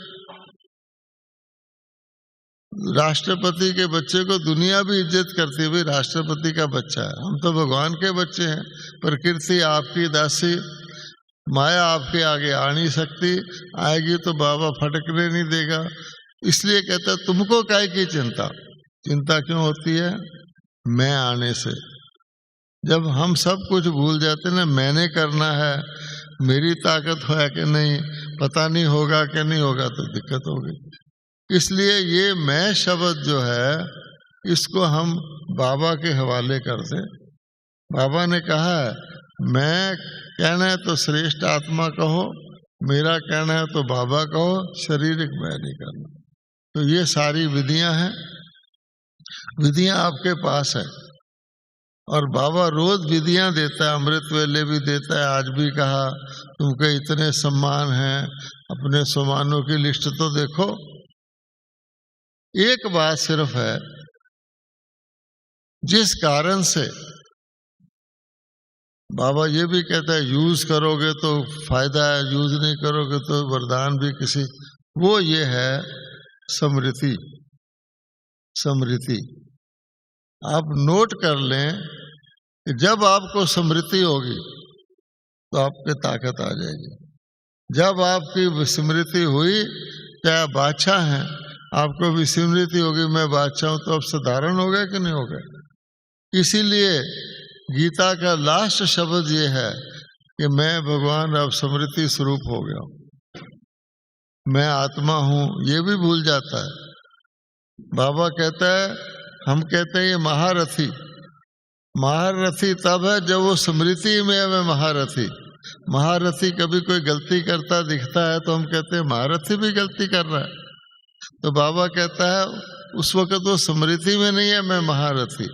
S1: राष्ट्रपति के बच्चे को दुनिया भी इज्जत करती है, भाई राष्ट्रपति का बच्चा है, हम तो भगवान के बच्चे हैं। प्रकृति आपकी दासी, माया आपके आगे आ नहीं सकती, आएगी तो बाबा फटकने नहीं देगा। इसलिए कहता है तुमको काहे की चिंता। चिंता क्यों होती है? मैं आने से। जब हम सब कुछ भूल जाते ना, मैंने करना है, मेरी ताकत है कि नहीं, पता नहीं होगा कि नहीं होगा, तो दिक्कत होगी। इसलिए ये मैं शब्द जो है इसको हम बाबा के हवाले कर दें। बाबा ने कहा है मैं कहना है तो श्रेष्ठ आत्मा कहो, मेरा कहना है तो बाबा कहो, शारीरिक मैं नहीं करना। तो ये सारी विधियां हैं, विधियां आपके पास है और बाबा रोज विधियां देता है, अमृत वेले भी देता है। आज भी कहा तुमके इतने सम्मान हैं, अपने सम्मानों की लिस्ट तो देखो। एक बात सिर्फ है, जिस कारण से बाबा ये भी कहता है यूज करोगे तो फायदा है, यूज नहीं करोगे तो वरदान भी किसी, वो ये है स्मृति। स्मृति आप नोट कर लें कि जब आपको स्मृति होगी तो आपके ताकत आ जाएगी। जब आपकी स्मृति हुई, क्या बादशाह हैं, आपको भी स्मृति होगी मैं बादशाह हूं, तो अब साधारण हो गया कि नहीं हो गया। इसीलिए गीता का लास्ट शब्द ये है कि मैं भगवान अब स्मृति स्वरूप हो गया हूं, मैं आत्मा हूं, ये भी भूल जाता है। बाबा कहता है, हम कहते हैं ये महारथी। महारथी तब है जब वो स्मृति में है मैं महारथी। महारथी कभी कोई गलती करता दिखता है तो हम कहते हैं महारथी भी गलती कर रहा है। तो बाबा कहता है उस वक्त वो स्मृति में नहीं है मैं महारथी।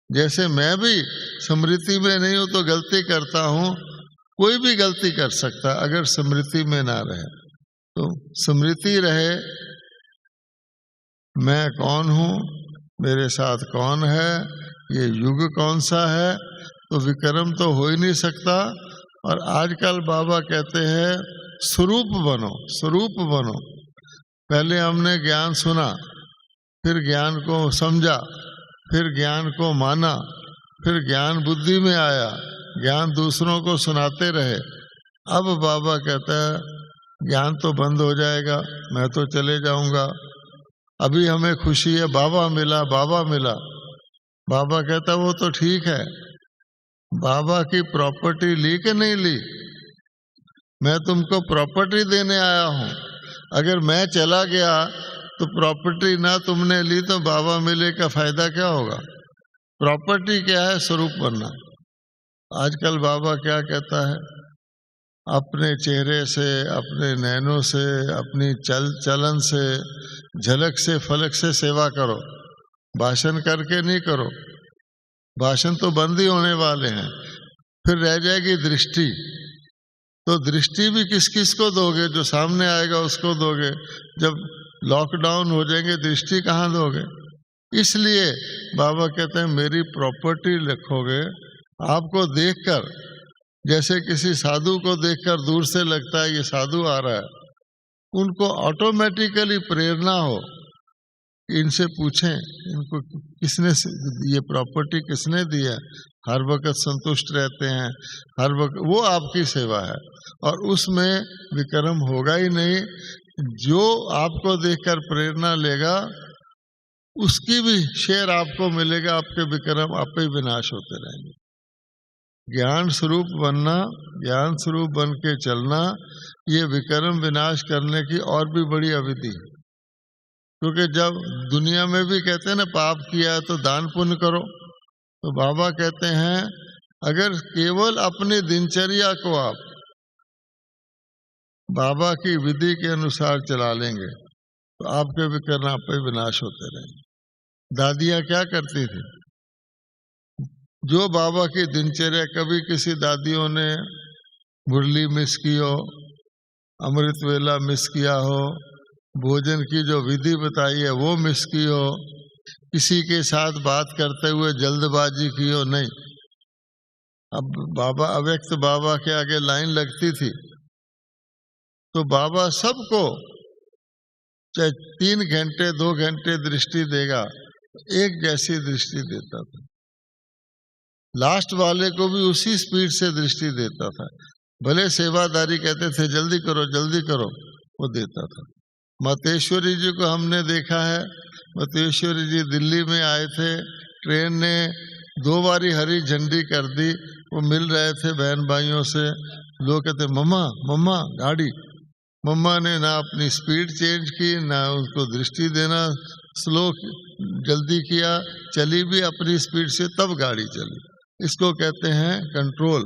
S1: जैसे मैं भी स्मृति में नहीं हूं तो गलती करता हूं, कोई भी गलती कर सकता अगर स्मृति में ना रहे। तो स्मृति रहे, मैं कौन हूं, मेरे साथ कौन है, ये युग कौन सा है, तो विक्रम तो हो ही नहीं सकता। और आजकल बाबा कहते हैं स्वरूप बनो, स्वरूप बनो। पहले हमने ज्ञान सुना, फिर ज्ञान को समझा, फिर ज्ञान को माना, फिर ज्ञान बुद्धि में आया, ज्ञान दूसरों को सुनाते रहे। अब बाबा कहता है ज्ञान तो बंद हो जाएगा, मैं तो चले जाऊंगा। अभी हमें खुशी है बाबा मिला, बाबा मिला। बाबा कहता वो तो ठीक है, बाबा की प्रॉपर्टी ली कि नहीं ली, मैं तुमको प्रॉपर्टी देने आया हूं। अगर मैं चला गया तो प्रॉपर्टी ना तुमने ली तो बाबा मिले का फायदा क्या होगा। प्रॉपर्टी क्या है? स्वरूप बनना। आजकल बाबा क्या कहता है, अपने चेहरे से, अपने नैनों से, अपनी चलन से, झलक से, फलक से सेवा करो, भाषण करके नहीं करो। भाषण तो बंद ही होने वाले हैं, फिर रह जाएगी दृष्टि। तो दृष्टि भी किस किस को दोगे? जो सामने आएगा उसको दोगे। जब लॉकडाउन हो जाएंगे दृष्टि कहाँ दोगे? इसलिए बाबा कहते हैं मेरी प्रॉपर्टी रखोगे। आपको देखकर, जैसे किसी साधु को देखकर दूर से लगता है ये साधु आ रहा है, उनको ऑटोमेटिकली प्रेरणा हो, इनसे पूछें इनको किसने ये प्रॉपर्टी किसने दी है। हर वक्त संतुष्ट रहते हैं, हर वक्त वो आपकी सेवा है और उसमें विक्रम होगा ही नहीं। जो आपको देखकर प्रेरणा लेगा उसकी भी शेयर आपको मिलेगा, आपके विक्रम आप ही विनाश होते रहेंगे। ज्ञान स्वरूप बनना, ज्ञान स्वरूप बन के चलना, ये विक्रम विनाश करने की और भी बड़ी अविधि है। क्योंकि जब दुनिया में भी कहते हैं ना पाप किया है तो दान पुण्य करो, तो बाबा कहते हैं अगर केवल अपनी दिनचर्या को आप बाबा की विधि के अनुसार चला लेंगे तो आपके विक्रम आप पे विनाश होते रहेंगे। दादियां क्या करती थी? जो बाबा की दिनचर्या, कभी किसी दादियों ने मुरली मिस की हो, अमृत वेला मिस किया हो, भोजन की जो विधि बताई है वो मिस की हो, किसी के साथ बात करते हुए जल्दबाजी की हो, नहीं। अब बाबा अव्यक्त बाबा के आगे लाइन लगती थी तो बाबा सबको चाहे 3 घंटे 2 घंटे दृष्टि देगा, एक जैसी दृष्टि देता था। लास्ट वाले को भी उसी स्पीड से दृष्टि देता था। भले सेवादारी कहते थे जल्दी करो, वो देता था। मतेश्वरी जी को हमने देखा है। मतेश्वरी जी दिल्ली में आए थे, ट्रेन ने 2 बारी हरी झंडी कर दी। वो मिल रहे थे बहन भाइयों से, लोग कहते मम्मा गाड़ी। मम्मा ने ना अपनी स्पीड चेंज की, ना उसको दृष्टि देना स्लो जल्दी किया, चली भी अपनी स्पीड से, तब गाड़ी चली। इसको कहते हैं कंट्रोल,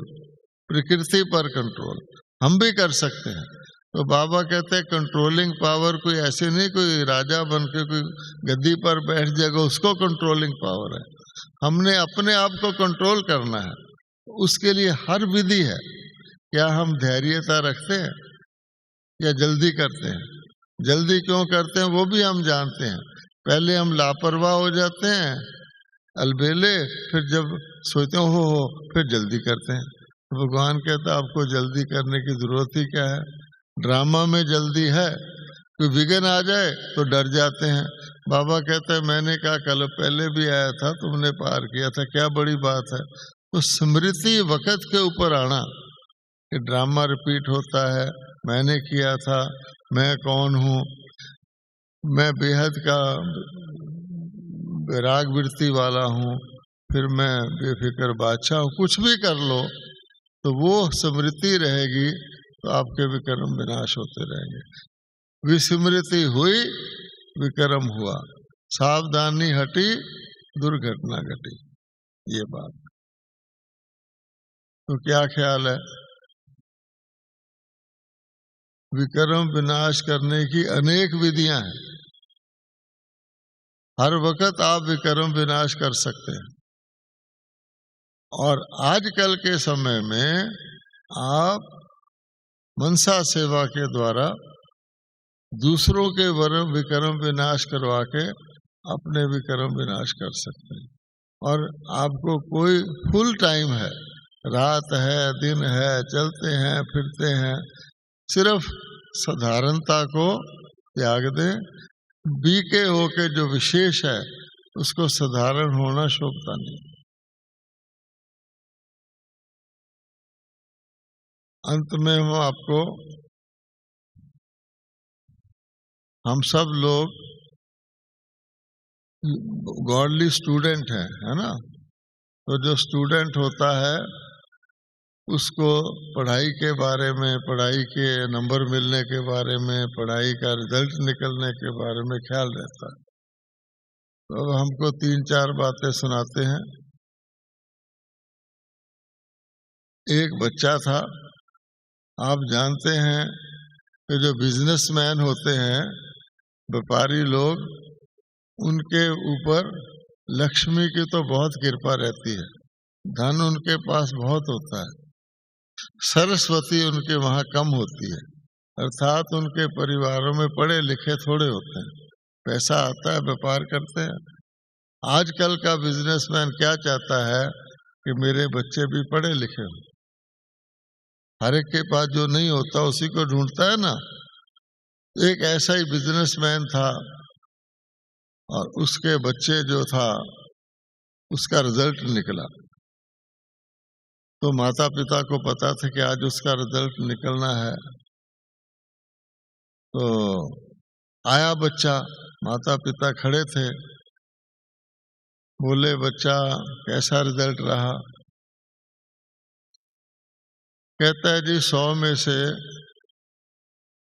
S1: प्रकृति पर कंट्रोल। हम भी कर सकते हैं। तो बाबा कहते हैं कंट्रोलिंग पावर कोई ऐसे नहीं, कोई राजा बन के कोई गद्दी पर बैठ जाएगा उसको कंट्रोलिंग पावर है। हमने अपने आप को कंट्रोल करना है, उसके लिए हर विधि है। क्या हम धैर्यता रखते हैं या जल्दी करते हैं? जल्दी क्यों करते हैं वो भी हम जानते हैं। पहले हम लापरवाह हो जाते हैं, अलबेले, फिर जब सोचते हो फिर जल्दी करते हैं। तो भगवान कहता आपको जल्दी करने की जरूरत ही क्या है। ड्रामा में जल्दी है, कोई विघ्न आ जाए तो डर जाते हैं। बाबा कहते हैं मैंने कहा कल पहले भी आया था, तुमने पार किया था, क्या बड़ी बात है। तो स्मृति वक़्त के ऊपर आना कि ड्रामा रिपीट होता है, मैंने किया था, मैं कौन हूँ, मैं बेहद का वैराग वृत्ति वाला हूँ, फिर मैं बेफिक्र बादशाह हूँ। कुछ भी कर लो तो वो स्मृति रहेगी तो आपके विक्रम विनाश होते रहेंगे। विस्मृति हुई, विक्रम हुआ, सावधानी हटी, दुर्घटना घटी। ये बात तो क्या ख्याल है? विक्रम विनाश करने की अनेक विधियां हैं। हर वक्त आप विक्रम विनाश कर सकते हैं। और आजकल के समय में आप मनसा सेवा के द्वारा दूसरों के विक्रम विनाश करवा के अपने विक्रम विनाश कर सकते हैं। और आपको कोई फुल टाइम है, रात है, दिन है, चलते हैं फिरते हैं, सिर्फ साधारणता को त्याग दें। बीके होके जो विशेष है उसको साधारण होना शोभता नहीं। अंत में हम आपको, हम सब लोग गॉडली स्टूडेंट हैं, है ना। तो जो स्टूडेंट होता है उसको पढ़ाई के बारे में, पढ़ाई के नंबर मिलने के बारे में, पढ़ाई का रिजल्ट निकलने के बारे में ख्याल रहता है। तो अब हमको 3-4 बातें सुनाते हैं। एक बच्चा था, आप जानते हैं कि जो बिजनेसमैन होते हैं, व्यापारी लोग, उनके ऊपर लक्ष्मी की तो बहुत कृपा रहती है, धन उनके पास बहुत होता है। सरस्वती उनके वहाँ कम होती है, अर्थात उनके परिवारों में पढ़े लिखे थोड़े होते हैं। पैसा आता है, व्यापार करते हैं। आजकल का बिजनेसमैन क्या चाहता है कि मेरे बच्चे भी पढ़े लिखे हों। हर एक के पास जो नहीं होता उसी को ढूंढता है ना। एक ऐसा ही बिजनेसमैन था और उसके बच्चे जो था उसका रिजल्ट निकला। तो माता पिता को पता था कि आज उसका रिजल्ट निकलना है। तो आया बच्चा, माता पिता खड़े थे, बोले बच्चा कैसा रिजल्ट रहा? कहता है जी 100 में से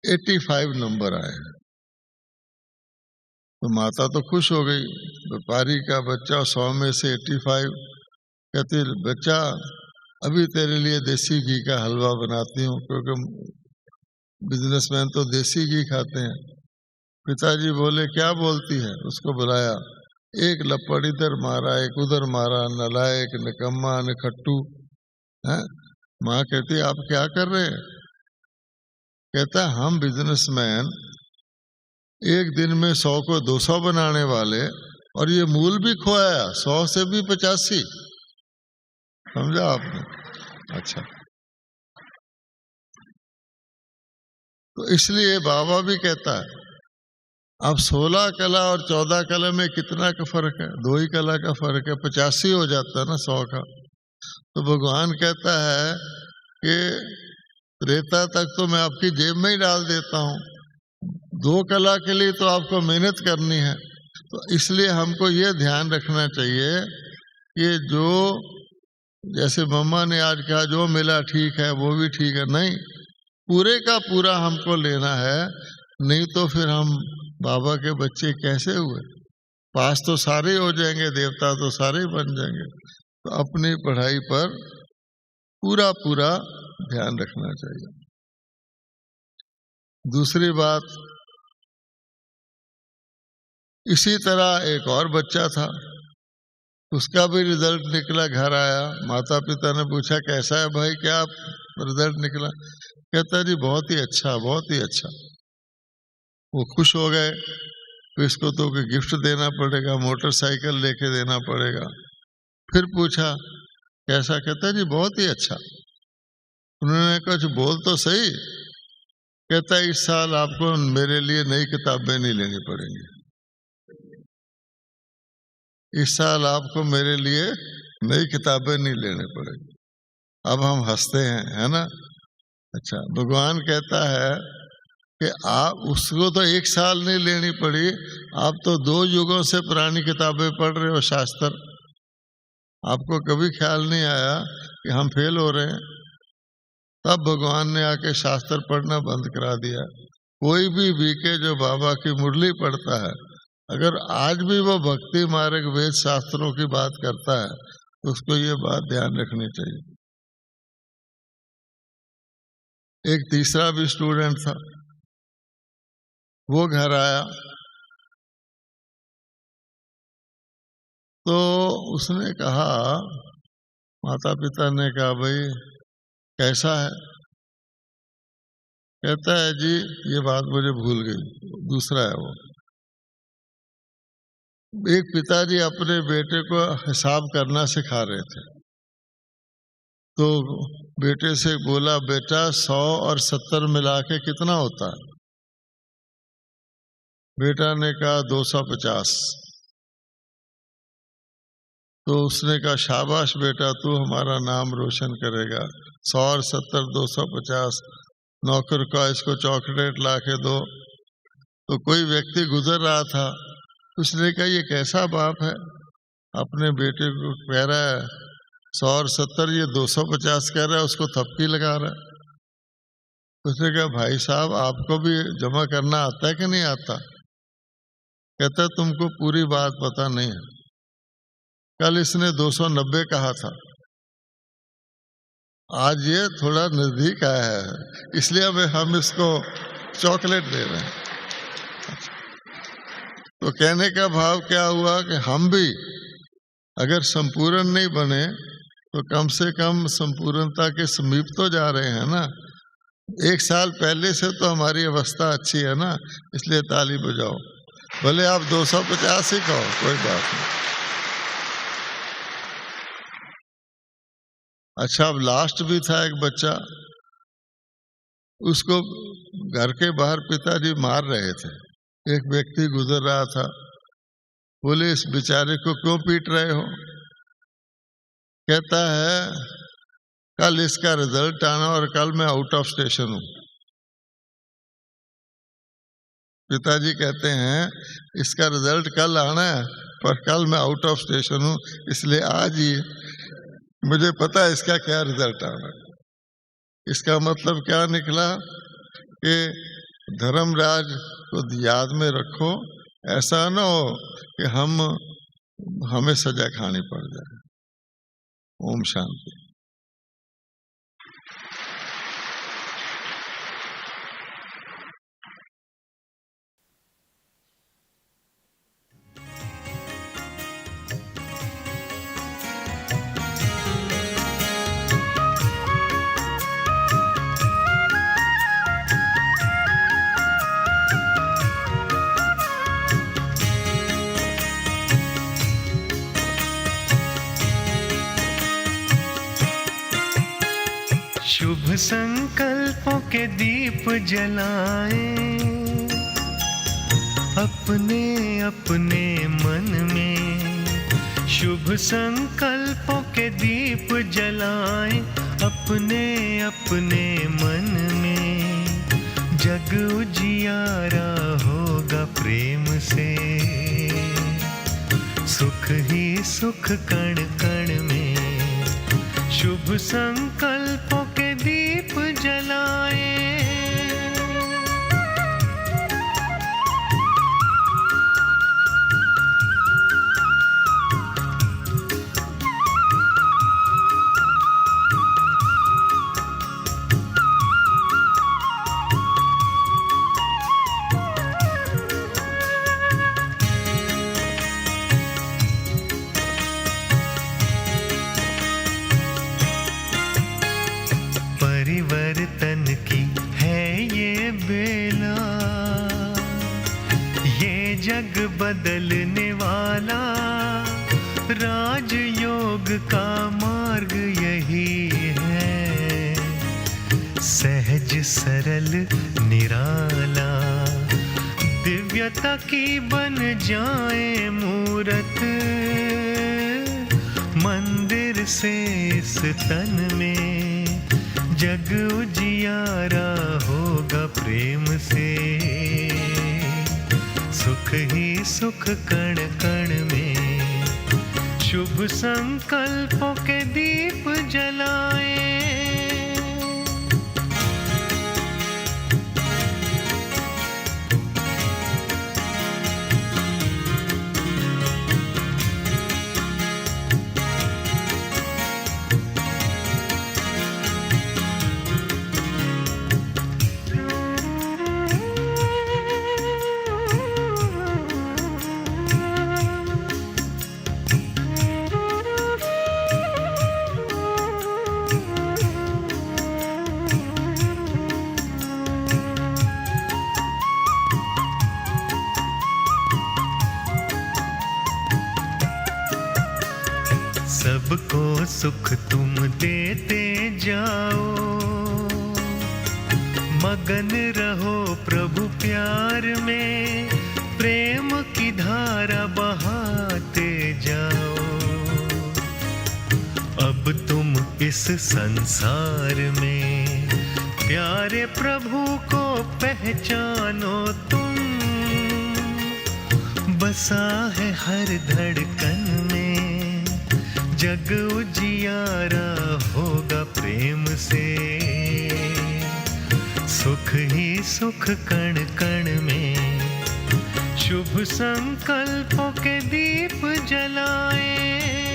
S1: 85 नंबर आए। तो माता तो खुश हो गई, व्यापारी का बच्चा 100 में से 85। कहती बच्चा अभी तेरे लिए देसी घी का हलवा बनाती हूँ, क्योंकि बिजनेसमैन तो देसी घी खाते हैं। पिताजी बोले क्या बोलती है? उसको बुलाया, एक लपड़ इधर मारा, एक उधर मारा, नालायक, निकम्मा, निखट्टू है। माँ कहती आप क्या कर रहे हैं? कहता हम बिजनेसमैन एक दिन में 100 को 200 बनाने वाले, और ये मूल भी खोया 100 से भी 85। समझा आपने? अच्छा, तो इसलिए बाबा भी कहता है अब 16 कला और 14 कला में कितना का फर्क है? 2 ही कला का फर्क है, 85 हो जाता है ना 100 का। तो भगवान कहता है कि त्रेता तक तो मैं आपकी जेब में ही डाल देता हूँ, 2 कला के लिए तो आपको मेहनत करनी है। तो इसलिए हमको ये ध्यान रखना चाहिए कि जो, जैसे मम्मा ने आज कहा जो मिला ठीक है वो भी ठीक है, नहीं, पूरे का पूरा हमको लेना है, नहीं तो फिर हम बाबा के बच्चे कैसे हुए? पास तो सारे हो जाएंगे, देवता तो सारे बन जाएंगे। तो अपनी पढ़ाई पर पूरा पूरा ध्यान रखना चाहिए। दूसरी बात, इसी तरह एक और बच्चा था, उसका भी रिजल्ट निकला, घर आया, माता पिता ने पूछा कैसा है भाई, क्या रिजल्ट निकला? कहता जी बहुत ही अच्छा, बहुत ही अच्छा। वो खुश हो गए, तो इसको तो कोई गिफ्ट देना पड़ेगा, मोटरसाइकिल लेके देना पड़ेगा। फिर पूछा कैसा? कहता जी बहुत ही अच्छा। उन्होंने कहा बोल तो सही। कहता इस साल आपको मेरे लिए नई किताबें नहीं लेनी पड़ेंगी, इस साल आपको मेरे लिए नई किताबें नहीं लेनी पड़ेंगी। अब हम हंसते हैं, है ना? अच्छा, भगवान कहता है कि आप उसको तो 1 साल नहीं लेनी पड़ी, आप तो 2 युगों से पुरानी किताबें पढ़ रहे हो, शास्त्र। आपको कभी ख्याल नहीं आया कि हम फेल हो रहे हैं? तब भगवान ने आके शास्त्र पढ़ना बंद करा दिया। कोई भी बीके जो बाबा की मुरली पढ़ता है, अगर आज भी वो भक्ति मार्ग वेद शास्त्रों की बात करता है तो उसको ये बात ध्यान रखनी चाहिए। एक तीसरा भी स्टूडेंट था, वो घर आया तो उसने कहा, माता पिता ने कहा भाई कैसा है? कहता है जी ये बात मुझे भूल गई। दूसरा है वो, एक पिताजी अपने बेटे को हिसाब करना सिखा रहे थे, तो बेटे से बोला बेटा 100 और 70 मिला के कितना होता है? बेटा ने कहा 250। तो उसने कहा शाबाश बेटा, तू हमारा नाम रोशन करेगा, 100 और 70 250, नौकर का इसको चॉकलेट ला के दो। तो कोई व्यक्ति गुजर रहा था, उसने कहा ये कैसा बाप है, अपने बेटे को कह रहा है 100 और 70, ये 250 कह रहा है, उसको थपकी लगा रहा है। उसने कहा भाई साहब आपको भी जमा करना आता है कि नहीं आता? कहता तुमको पूरी बात पता नहीं है, कल इसने 290 कहा था, आज ये थोड़ा नजदीक आया है, इसलिए हम इसको चॉकलेट दे रहे हैं। तो कहने का भाव क्या हुआ कि हम भी अगर संपूर्ण नहीं बने तो कम से कम संपूर्णता के समीप तो जा रहे हैं ना। 1 साल पहले से तो हमारी अवस्था अच्छी है ना, इसलिए ताली बजाओ, भले आप 250 ही कहो, कोई बात नहीं। अच्छा, अब लास्ट भी था एक बच्चा, उसको घर के बाहर पिताजी मार रहे थे। एक व्यक्ति गुजर रहा था, बोले इस बेचारे को क्यों पीट रहे हो? कहता है कल इसका रिजल्ट आना और कल मैं आउट ऑफ स्टेशन हूं। पिताजी कहते हैं इसका रिजल्ट कल आना है पर कल मैं आउट ऑफ स्टेशन हूं, इसलिए आज ही मुझे पता है इसका क्या रिजल्ट आना है। इसका मतलब क्या निकला कि धर्मराज को याद में रखो, ऐसा ना हो कि हमें सजा खानी पड़ जाए। ओम शांति।
S2: शुभ संकल्पों के दीप जलाएं, अपने अपने मन में शुभ संकल्पों के दीप जलाएं। अपने अपने मन में जग उजियारा होगा प्रेम से। सुख ही सुख कण कण में शुभ संकल्पों के दीप जलाएं। परिवर्तन की है ये बेला, ये जग बदलने वाला। राजयोग का मार्ग यही है, सहज सरल निराला। दिव्यता की बन जाए मूरत, मंदिर से इस तन में जग उजियारा होगा प्रेम से। सुख ही सुख कण कण में शुभ संकल्पों के दीप जलाएं। सबको सुख तुम देते जाओ, मगन रहो प्रभु प्यार में। प्रेम की धारा बहाते जाओ। अब तुम इस संसार में प्यारे प्रभु को पहचानो तुम। बसा है हर धड़कन में जग उजियारा होगा प्रेम से। सुख ही सुख कण कण में शुभ संकल्पों के दीप जलाएं।